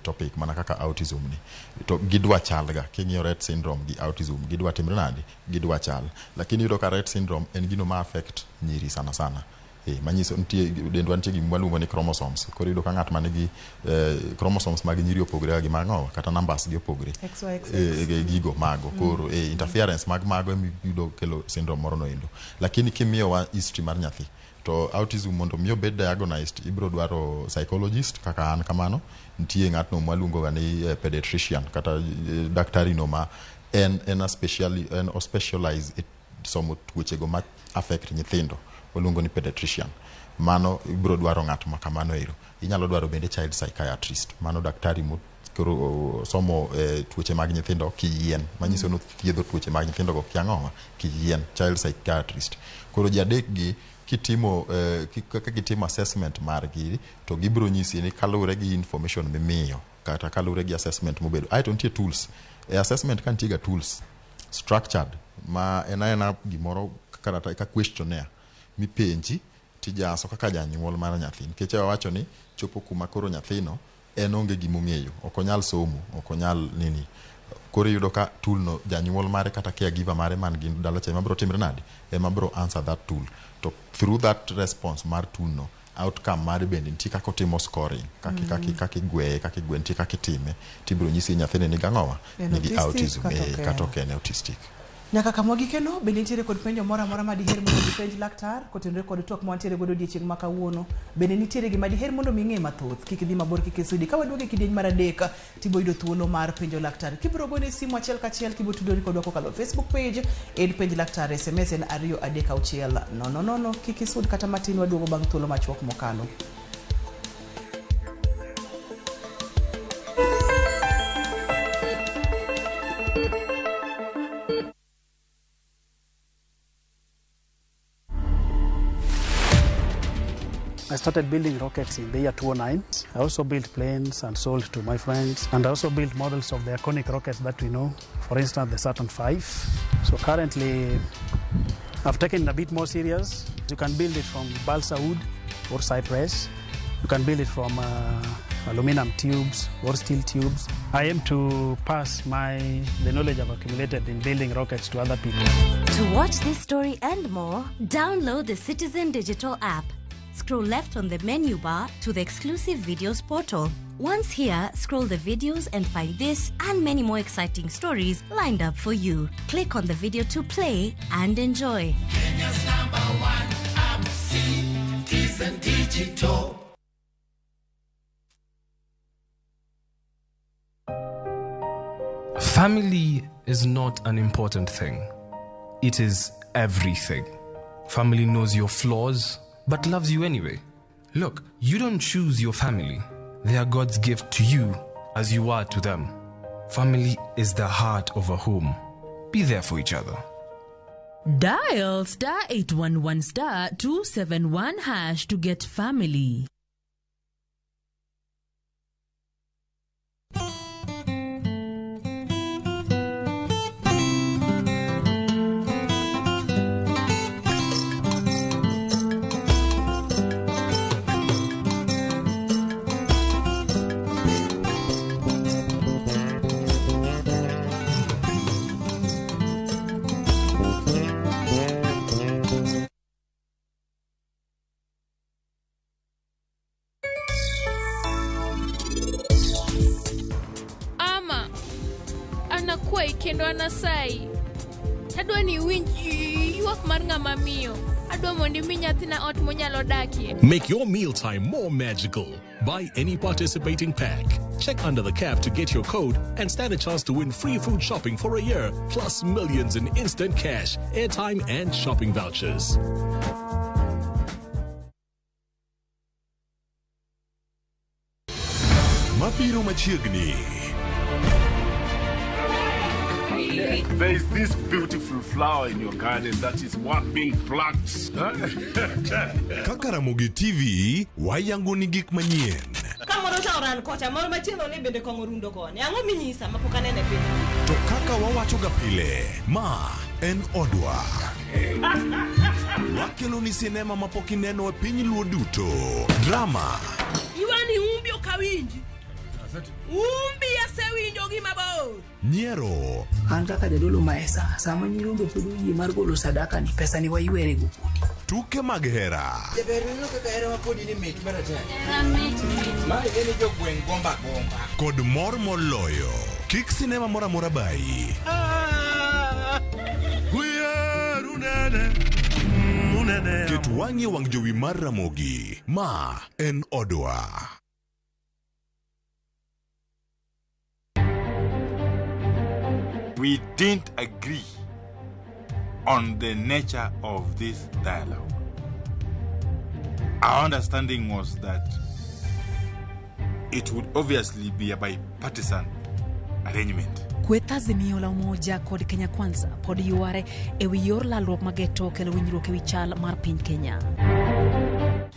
topic, mana kaka autism ni. To gidwa chal ga, king'iyo Rett syndrome gi autism gidwa timre nade, gidwa chal. Lakini yudo ka Rett syndrome en gino ma affect nyiri sana. Manyiso nitie dendwa nitie gima waluongo ni chromosomes. Koro yudo ka ng'at manigi chromosomes mag nyiri opogre gi mang'owa kata numbers gi opogre gigo mago. Koro interference mag mago yudo kelo syndrome moro no endo. Lakini kimiyowa history mar nyathi to autism mondo miyo bed diagnosed ibro dwaro psychologist kaka an kamano. Nitie ng'atno mwaluongo ga ni pediatrician kata daktari no ma en specialize somo tuoche go ma affect nyithindo, waluongo ni pediatrician. Mano ibro dwaro ng'at ma kamano ero. Inyalo dwaro bende child psychiatrist, mano daktari koro somo tuoche mag nyithindo kiyien, manyiso no thiedho tuoche mag nyithindo go kiang'owa kiyien, child psychiatrist. Koro jadek gi kitimo assessment margi to gibro nyisi ni kalure gi information mimiyo kata kalure gi assessment mobedo. Aeto nitie tools assessment, kan tiga tools structured ma ena gimoro kaka questionnaire mipenji tijaso kaka janyuol mar nyathi, nikech wawacho ni chopo kuma koro nyathino en onge gimong'eyo, ok onyal somo, ok onyal nini, koro yudo ka tool no janyuol mare kata caregiver mare man gi dala cha mabro timre nadi mabro answer that tool to through that response mar tool no outcome mare bende nitie kaka otimo scoring kaki gweye kaki gwenti kaki time tibro nyisi nyathine ni gang'owa nigi autism kata ok en autistic. Nyaka kamogi keno bende nitiere kod penjo mora ma diher mondo dipenj laktar kotenore kod twak mwantiere godo odiochieng' ma kawuono bende nitiere gima diher mondo ming'e mathoth kik dhi mabor kik isudi ka waduoge kidieny mar adek tibo yudo thuolo mar penjo laktar kibro gone simu achiel kachiel kibo tudori kodwa kokalo Facebook page en penj laktar SMS en 236 kik isud kata matin waduogo bang' thuolo machuok mokalo. I started building rockets in the year 2009. I also built planes and sold to my friends. And I also built models of the iconic rockets that we know. For instance, the Saturn V. So currently, I've taken it a bit more serious. You can build it from balsa wood or cypress. You can build it from aluminum tubes or steel tubes. I aim to pass the knowledge I've accumulated in building rockets to other people. To watch this story and more, download the Citizen Digital app. Scroll left on the menu bar to the exclusive videos portal. Once here, scroll the videos and find this and many more exciting stories lined up for you. Click on the video to play and enjoy. Kenya's #1 app, Citizen Digital. Family is not an important thing. It is everything. Family knows your flaws, but loves you anyway. Look, you don't choose your family. They are God's gift to you as you are to them. Family is the heart of a home. Be there for each other. Dial *811 *271# to get family. Kendo anasai adwa ni winj ywak mar ng'ama miyo adwa mondo mi nyathina ot monyalo dakie. Make your mealtime more magical. Buy any participating pack. Check under the cap to get your code and stand a chance to win free food shopping for a year, plus millions in instant cash, airtime and shopping vouchers. Mapiro machiegni. There is this beautiful flower in your garden that is worth being plucked. Kaka Ramogi TV, wayango ni gik manyien. Kamoro cha oran kocha moro machielo ni bende kongo rundo koni. Ang'o minyisa mapok anene piny. To kaka wawacho ga pile, ma en odwa. Wakelo ni sinema mapok ineno e piny luo duto. Drama. Iwani umbi okawinji. Umbi asewinjo gima bor. Nyiero. An kaka jadolo maesa, sama nyirombe pod oyie mar golo sadaka ni pesa ni waiwere go kudi. Tuke mag hera. Jaber neno kaka hera mapodi ni mit marachar. Mae eni jogweng' gomba. Kod mor moloyo. Kik sinema mora mora bai. Ket wang'i wang' jowi mar Ramogi. Ma en odwa. We didn't agree on the nature of this dialogue. Our understanding was that it would obviously be a bipartisan arrangement. Kweth Azimio la Umoja kod Kenya Kwanza pod yuare ewi yor lalruok mageto kelo winjruok ewi chal mar piny Kenya.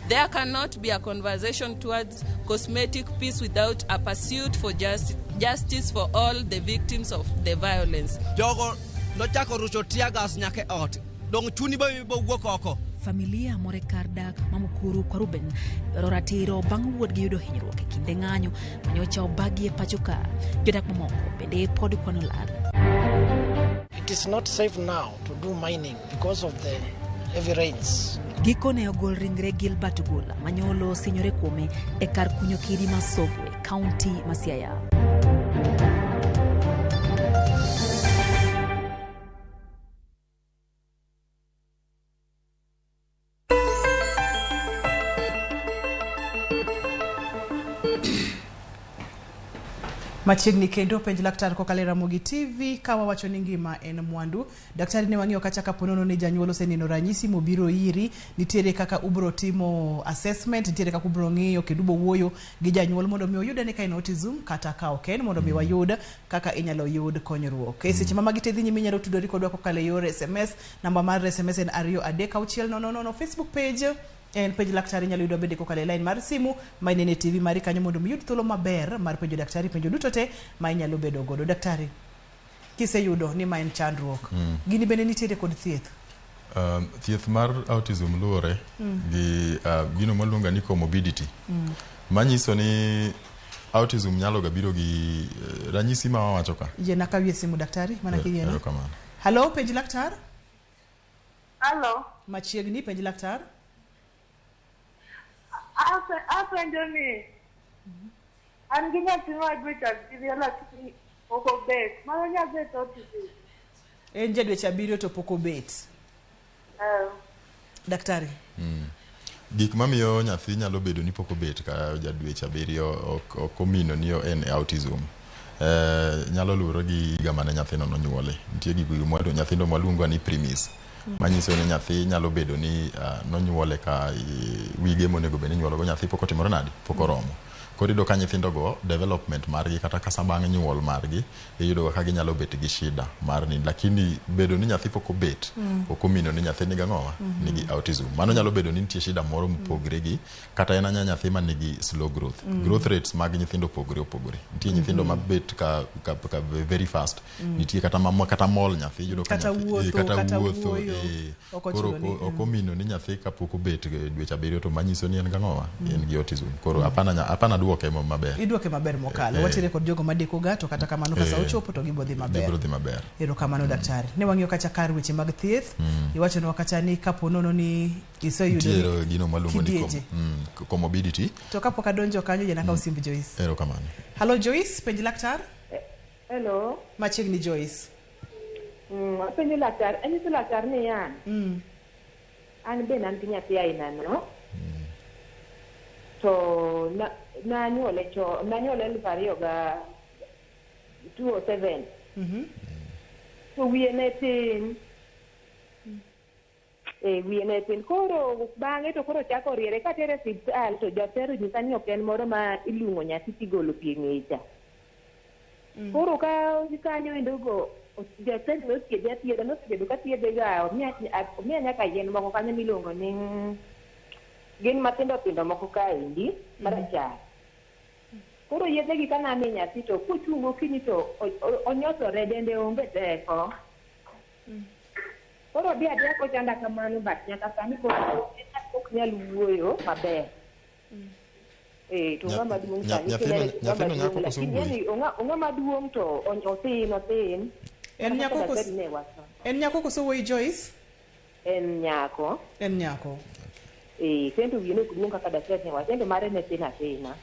There cannot be a conversation towards cosmetic peace without a pursuit for justice for all the victims of the violence. Jogo no chako rucho tiagas nyake ot. Dong chuni ba wuok oko. Familia more kar dak mamukuru kwa Ruben yoro ratiro bang' wuodgi yudo hinyruok e kinde ng'anyo manyocha obagi e pacho ka. Jodak mamoko bende pod kwano lal. It is not safe now to do mining because of the heavy rains. Giko ne ogol ringre Gilbert Gula manyolo sinyore kuome e kar kunyo kidi Masogwe, County Masiaya. Machiegni kendo penj laktar kokale Ramogi TV kawa wacho ni ngima en mwandu. Daktari ne wang'iyo kacha kaponono ni janyuol oseneno ranyisi mobiro iri, nitiere kaka ubro timo assessment, nitiere kaka ubro ng'iyo kendo ubo wuoyo gi janyuol mondo mi oyude ni ka en autism kata ka ok en, mondo mi wayud kaka inyalo yud konyruok. E seche ma magi tedhi nyime inyalo tudori kodwa kokale yor SMS, namba mar SMS en 23600. Facebook page en penj laktari nyalo yudo bende kokale line mar simu ma inene TV mari kanyo mondo mi yud thuolo maber mar penjo daktari penjo duto te ma inyalo bedo godo. Daktari, kiseyudo ni ma en chandruok, gini bende nitiere kod thieth? Thieth mar autism luore gi gino maluonga ni comorbidity, manyiso ni autism nyalo ga biro gi ranyisi ma wawacho ka. Yena kawie simu daktari mana kiyena. Hello penj laktar? Hello. Machiegni penj laktar? Apenjo ni an gi nyathi ma dweche abiriyo lakini ok obet, mano nyalo bet autism? En jadweche abiriyo to pok obet. Daktari? Gik mamiyo nyathi nyalo bedo ni pok obet ka jadweche abiriyo ok omino ni en autism. Nyalo luwore gi higa mane nyathino nonyuole. Nitie gik moro nyathindo maluongo ni premise, manyiso ni nyathi nyalo bedo ni nonyuole ka wige monego bed ni nyuolo go nyathi pok otimore nadi, pok oromo. Koro iyudo ka nyithindo go development margi kata kasa bang' nyuol margi iyudo ka ginyalo bet gi shida mar ni, lakini bedo ni nyathi pok obet ok omino ni nyathi nigi ang'owa, nigi autism. Mano nyalo bedo ni nitie shida moro mopogre gi, kata en nyathi ma nigi slow growth. Growth rates mag nyithindo opogore. Nitie nyithindo mabet ka very fast, nitie kata mol nyathi iyudo ka kata wuotho koro ok omino ni nyathi ka pok obet dweche abiriyo to manyiso ni en gang'owa, en gi autism. Koro apana duoke maber. Iduoke maber mokalo. Watire kod jogo madeko ga to kata kamano kasa ochopo to gibodhi maber. Gibodhi maber. Ero kamano daktari. Ne wang'iyo kacha kar weche mag thieth. Iwacho no kacha ni kaponono ni iseyudo ni gino maluongo ni comorbidity. To kapok adonjo kanyo jana ka osimb Joyce. Ero kamano. Hello Joyce, penj laktar? Hello. Machiegni Joyce. Penj laktar, anyiso laktar ni yan. An be nan gi nyathi aina no. To nanyuole 2007. To wiye ne tin. Wiye ne tin. Koro bang'e to koro chako riere katere siptal to jatero nyisa ni ok en moro ma iluongo nyathi tigolo pie ng'echa. Koro kanyo endo go jatero nothiedhe athiedha, nosebedo ka thiedhe ga omiya nyaka yien moko kanyo miluongo ni gin matindo moko kaendi marachar. Koro yedhe gi kana mi nyathi to kochungo kini to onyosore, dende onge teko. Koro bi adhi kochanda kamano but nyaka sani ok nyal wuoyo maber. To ng'ama duong' sani nyathino nyako koso wuoyo. Ng'ama duong' to otin. En nyako koso wuoyi Joyce? En nyako. Kendo wiye ne duong' kaka daktari ne wacho, kendo mare ne tin atina.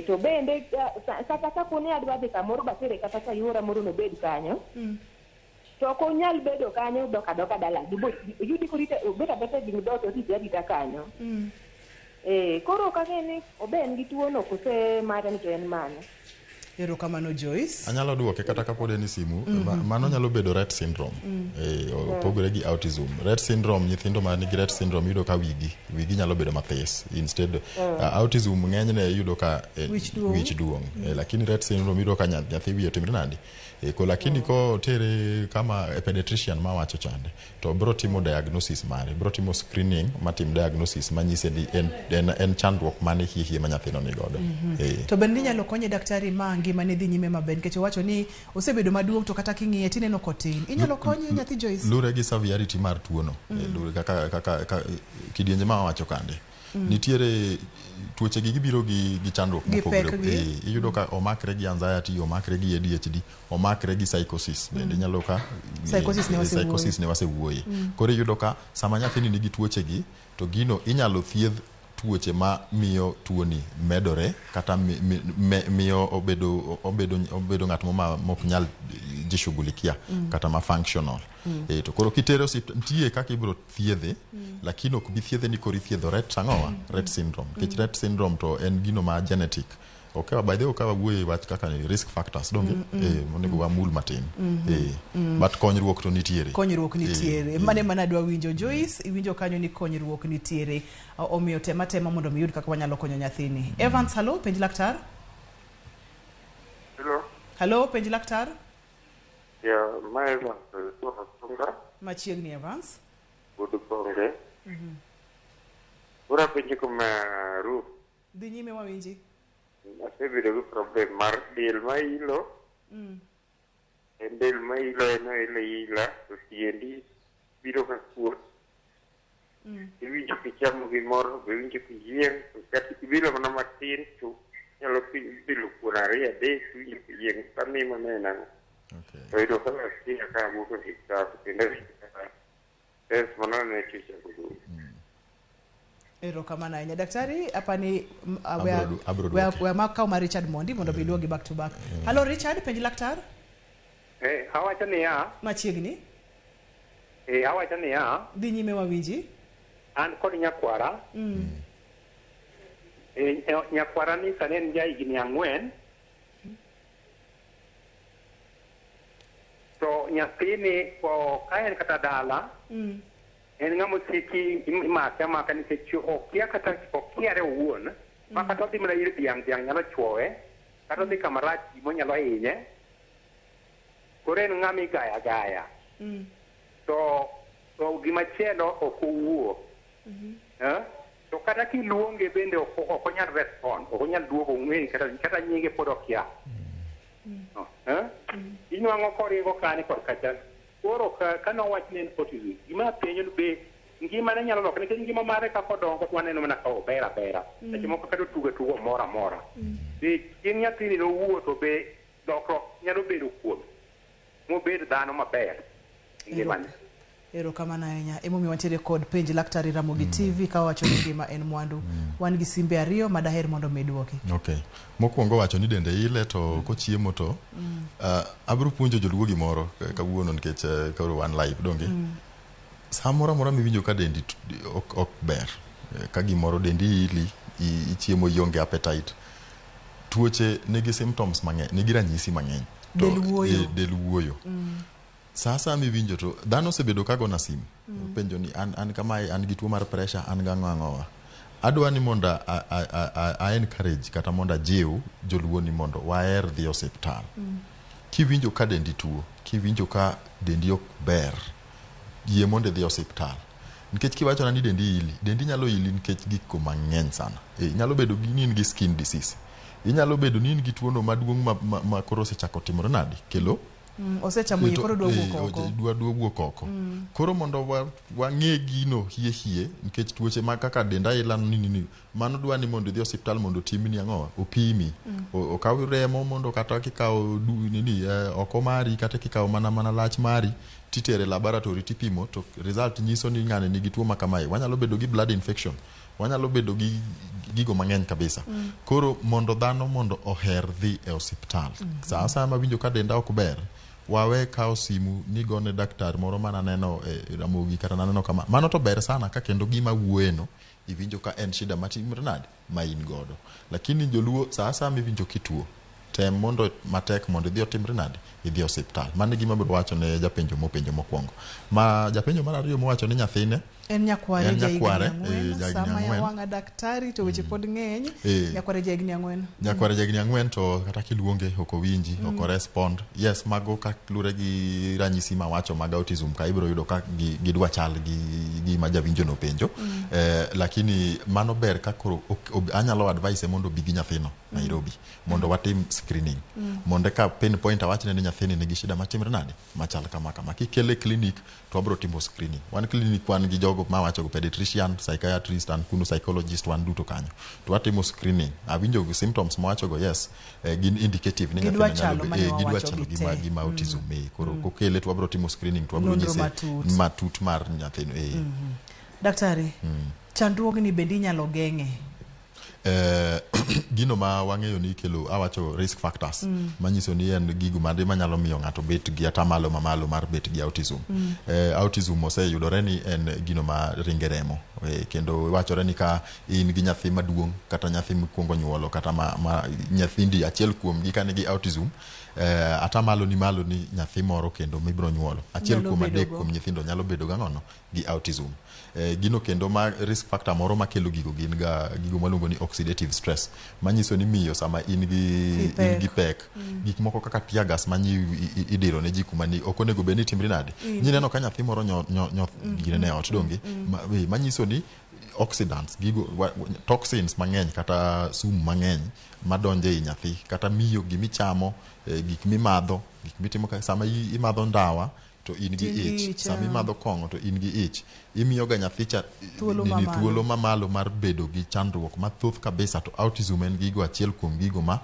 To bende kata kapo ni adwa dhi kamoro batere kata ka yora moro nobed kanyo, to ok onyal bedo kanyo dok adoka dala. Yudi korita obet abeta gi dot orita arita kanyo. Koro kang'e ni oben gi tuono kose mare ni to en mano. Ero kamano Joyce. Anyalo duoke kata kapode ni simu, mano nyalo bedo Rett syndrome. Opogore gi autism. Rett syndrome, nyithindo ma nigi Rett syndrome yudo ka wigi nyalo bedo mathis. Instead autism ng'enyne yudo ka wich duong'. Lakini Rett syndrome yudo ka nyathi wiye timre nadi. Lakini ko tere kama pediatrician ma wacho chande to bro timo diagnosis mare, bro timo screening matim diagnosis manyise ni en chandruok mane hihi ma nyathino ni godo. To bende nyalo konye daktari ma ngimane dhi nyime maber nikech owacho ni osebedo maduong' to kata king'iye tineno kotin. Inyalo konye nyathi Joyce? Lure gi severity mar tuono. Lure kaka kidienje ma wacho kande. Nitiere tuoche gi gibiro gi chandruok mopogore. Iyudo ka omakre gi anxiety, omakre gi ADHD, omakre gi psychosis. Bende nyalo ka psychosis ne wasewuoye. Koro iyudo ka sama nyathini nigi tuoche gi to gino inyalo thiedh tuoche ma miyo tuoni medore kata miyo obedo ng'at mok nyal jishughulikia kata ma functional. To koro kitero nitie kaka ibiro thiedhe, lakini ok bi thiedhe ni koro ithiedho Rett syndrome. Nikech Rett syndrome to en gino ma genetic. Okay, by the way, okawa wuoye wach kaka ni risk factors, donge? Monego wamul matin. But konyruok to nitiere. Konyruok nitiere. Mane manadwa winjo Joyce, iwinjo kanyo ni konyruok nitiere. Omiyo tema mondo miyud kaka wanyalo konyo nyathini. Evans, hello, Penj Laktar. Hello, Penj Laktar. Yeah, my Evans, Machiegni Evans. Budu Konge. Ura penji kuma ru. Dhi nyime wawinji. Asebedo gi problem mar del ma ilo. Del ma ilo ila to tiendi biro ka kuot. Iwinjo kichamo gimoro, iwinjo kiyieng', kata ibiro mana matin to nyalo bilo kuon ariyo adek iwinjo kiyieng' kamimo nena. To iyudo ka nyathina ka wuok e osiptal kendo test manone chicha kudu. Erokamano ahinya daktari, hapa ni we makao ma Richard Mondi mondo biluogi back to back. Hello Richard, Penj Laktar. Awacho ni ya. Machiegni. Awacho ni ya. Dhi nyime wawinji. An kod nyakwara. Nyakwara ni sani en ja higni 4. To nyathini ka en kata dala. En ng'amo siki imaka nikech okia kata okiare owuon ma kata odhi mana ir dhiang' nyalo chwowe kata odhi kama rach gimo nyalo hinye. Koro en ng'ama igaya. To gimachielo ok owuo. To kata kiluonge bende ok onyal respond, ok onyal duogo ng'eyi kata nyinge pod okia. Inuang'o koringo kani kod kacha. Koro ka nowach ni en autism, gima penjo be ngimane nyalo lokore nikech ngima mare kako dongo to waneno mana ka obera. Seche moko kata tugo mora. Be chieng' nyathini nowuo to be lokruok nyalo bedo kuom mobed dhano maber ngimane. Erokamano ahinya. Emomiyo wantiere kod Penj Laktar Ramogi TV ka wacho ni ngima en mwandu. Wan gi simbe ariyo ma daher mondo medwoki. Okay. Mokwongo wacho ni dende ile to kochiemo to abiro puonjo joluo gimoro kawuono nikech koro wan live donge. Samora mora miwinjo ka dendi ok ber. Ka gimoro dendi ili ichiemo ionge appetite. Tuoche nigi symptoms mang'eny, nigi ranyisi mang'eny. Del wuoyo. Sasa miwinjo to dhano osebedo ka gona simu. Penjo ni an kamae an gi tuo mar pressure an ga ng'ang'owa. Adwa ni mondo a encourage kata mondo jiw joluo ni mondo waher dhi osiptal. Kiwinjo ka dendi tuo, kiwinjo ka dendi ok ber, yie mondo dhi osiptal. Nikech kiwacho ni dendi nyalo ili nikech gik mang'eny sana. Nyalo bedo ni in gi skin disease. Inyalo bedo ni in gi tuono maduong' ma koro osechako timore nadi kelo osechamo yie koro dwa wuok oko. Koro mondo wang'e gino hie nikech tuoche ma kaka denda ilano ni mano dwa ni mondo dhi osiptal mondo timni ang'o opimi okaw remo mondo kata kikaw oko mari kata kikaw mana lach mari titere laboratory tipimo to result nyiso ni ng'ane nigi tuo ma kamae. Wanyalo bedo gi blood infection, wanyalo bedo gi gigo mang'eny kabisa. Koro mondo dhano mondo oher dhi e osiptal. Sasa winjo ka denda ok ber, wawe kao simu ni gone daktar moro mana neno Ramogi kata naneno kama. Mano to ber sana ka kendo gima wueno iwinjo ka en shida matimre nade ma in godo. Lakini joluo sasa miwinjo kituo tem mondo matek mondo dhi otimre nade idhi osiptal. Mano gima biro wacho ne japenjo mopenjo mokwongo. Ma japenjo mar ariyo mowacho ni nyathine en nyakware sama ya wanga daktari to weche pod ng'eny. Nyakware jagni 4. Nyakware jagni 4 to kata kiluonge ok owinji ok respond. Yes, mago ka lure gi ranyisi ma wacho mag autism ka ibiro yudo ka gidwa chal gi ma jawinjo no penjo. Lakini mano ber ka koro anyalo advise mondo bi gi nyathino Nairobi mondo watim screening mondo ka pinpoint awachne ni nyathini nigi shida matimre nade machal kama kikele clinic to wabro timo screening wan clinic wan gi jogo ma wacho go pediatrician psychiatrist and kuno psychologist wan duto kanyo to watimo screening awinjo symptoms ma wacho go yes gin indicative ni nyathini nyalo gidwa chalo gima autism koro kokele to wabro timo screening to wabro nyise matut mar nyathini daktari chandruogni bende inyalo geng'e gino ma wang'eyo ni kelo awacho risk factors manyiso ni en gigo made manyalo miyo ng'ato bet gi atamalo mamalo mar bet gi autism autism oseyudore ni en gino ma ringe remo kendo wachore ni ka in gi nyathi maduong' kata nyathi mikuongo nyuolo kata nyathindi achiel kuom gi kanigi autism atamalo ni malo ni nyathi moro kendo mibro nyuolo achiel kuom adek kuom nyithindo nyalo bedo gang'ono gi autism gino kendo ma risk factor moro makelo gigo gin ga gigo maluongo ni oxidative stress manyiso ni miyo sama in gi pek gik moko kaka tear gas manyi idiro ne ji kuma ni ok onego bed ni timri nade nyineno ka nyathi moro gine ne ot donge manyiso ni oxidants gigo toxins mang'eny kata sum mang'eny madonje i nyathi kata miyo gimichamo gik mimadho gik mitimo sama imadho ndawa to in gi ich sama imadho kong'o to in gi ich imiyo ga nyathi cha thuolo mamalo mar bedo gi chandruok mathoth kabisa to autism en gigo achiel kuom gigo ma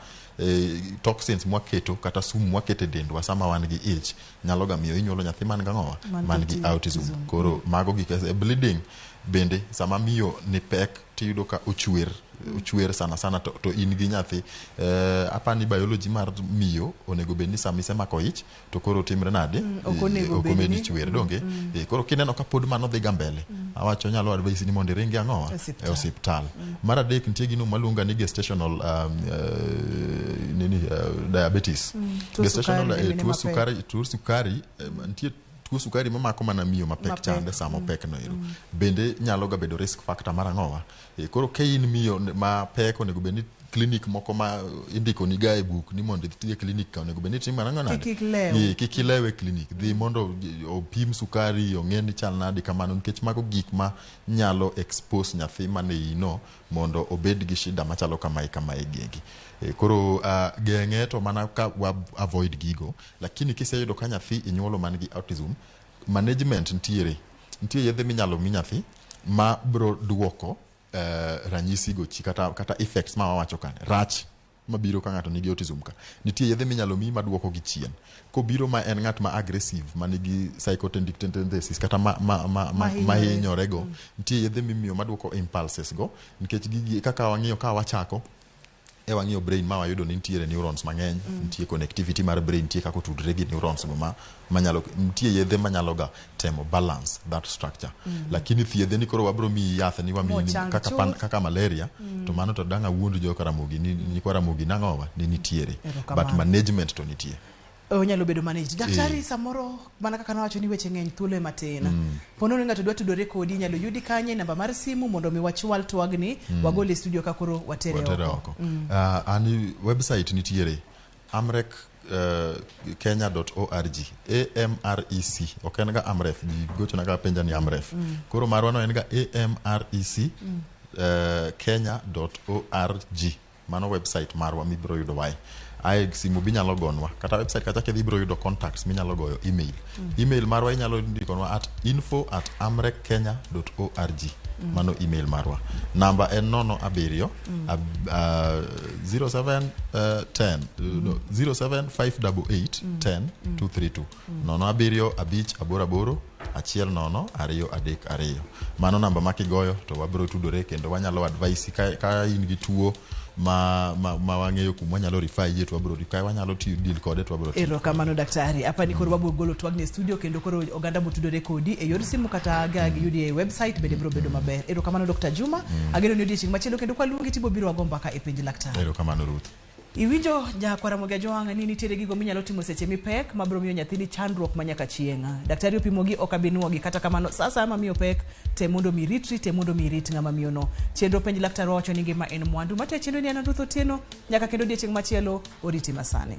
toxins mwaketo kata sum mwakete dendwa sama wan gi ich nyalo ga miyo inyuolo nyathi man gang'owa man gi autism koro mago gik bleeding bende sama miyo ni pek tiyudo ka ochwer sana to in gi nyathi apani biology mar miyo onego bed ni sama isemako ich to koro timre nade okomedi chwer donge koro kineno ka pod mano dhi ga mbele awacho nyalo advise ni mondo iringi ang'owa e osiptal mar adek nitie gino maluonga ni gestational diabetes gestational tuo sukari nitie tuo sukari mamako mana miyo mapek chande samo pek no ero bende nyalo ga bedo risk factor mar ang'owa koro ka in miyo ma pek onego bed ni clinic moko ma indiko ni ga e buk ni mondo idhi clinic ka onego bed ni timo ang'o nade kik ilewe clinic dhi mondo opim sukari ong'e ni chal nade kamano nikech mago gik ma nyalo expose nyathi mane ino mondo obed gi shida machalo kamae gegi koro geng'e to mana ka avoid gigo lakini kiseyudo ka nyathi inyuolo man gi autism management nitie yedhe minyalo mi nyathi ma bro duoko ranyisi go chi kata effects ma wawacho kan rach mabiro ka ng'ato nigi autism ka nitie yedhe minyalo mi maduoko gi chien kobiro ma en ng'at ma aggressive manigi psychotic tendencies kata ma hinyorego nitie yedhe mimiyo maduoko impulses go nikech gigi kaka wang'iyo ka wachako wang'iyo brain ma wayudo ni nitiere neurons mang'eny nitie connectivity mar brain nitie kaka otudre gi neurons go manyalo nitie yedhe manyalo ga temo balance that structure lakini thiedhe ni koro wabro mi yath ni wami kaka malaria to mano to danga wuond jo Ramogi ni kwa Ramogi nang'owa ni nitiere but management to nitie onyalo bedo managed daktari samoro mana kaka nawacho ni weche ng'eny thuolo matin pono ni ng'ato dwa tudore kodi nyalo yudi kanye namba mar simu mondo mi wachwal twagni wagole studio ka koro watere oko ani website nitiere amrec kenya.org AMREC ok en ga amref gocho na ga penja ni amref koro marwa no en ga AMREC kenya.org mano website marwa mibro yudo wai simu binyalo gonwa kata website kata kedhi biro yudo contacts minyalo goyo email marwa inyalo ndikonwa at info@amrekkenya.org mano email marwa namba en 07 07588 10232 0758 mano namba makigoyo to wabiro tudore kendo wanyalo advice ka in gi tuo ma wang'eyo kuma wanyalo refer yetu wabro refer wanyalo deal kode to wabro erokamano daktari apani koro wabro golo twagne studio kendo koro oganda motudore kodi e yor simu kata yudi e website bende bro bedo maber erokamano Dr. Juma ageno ni odiechieng' machielo kendo kwa luongi tibo biro agomba ka e Penj Laktar erokamano Ruth iwinjo kwa Ramogi joanga ni nitiere gigo minyalo timo seche mipek mabro miyo nyathini chandruok manyaka chienga daktari opimogi okabinuogi kata kamano sasa ama miyo pek te mondo mi rit ng'ama miyo no chenro Penj Laktar wacho ni ngima en mwandu mate chenro ni an Ruth Otieno nyaka kendo odiechieng' machielo oriti masani.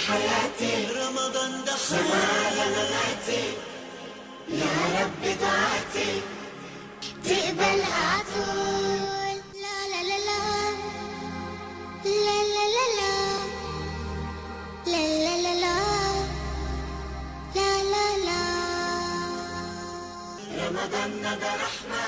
حياتي رمضان ده سماها مماتي يا رب دعاتي تقبلها عطول لا لا لا لا لا لا لا لا لا لا لا لا لا لا رمضان ده رحمة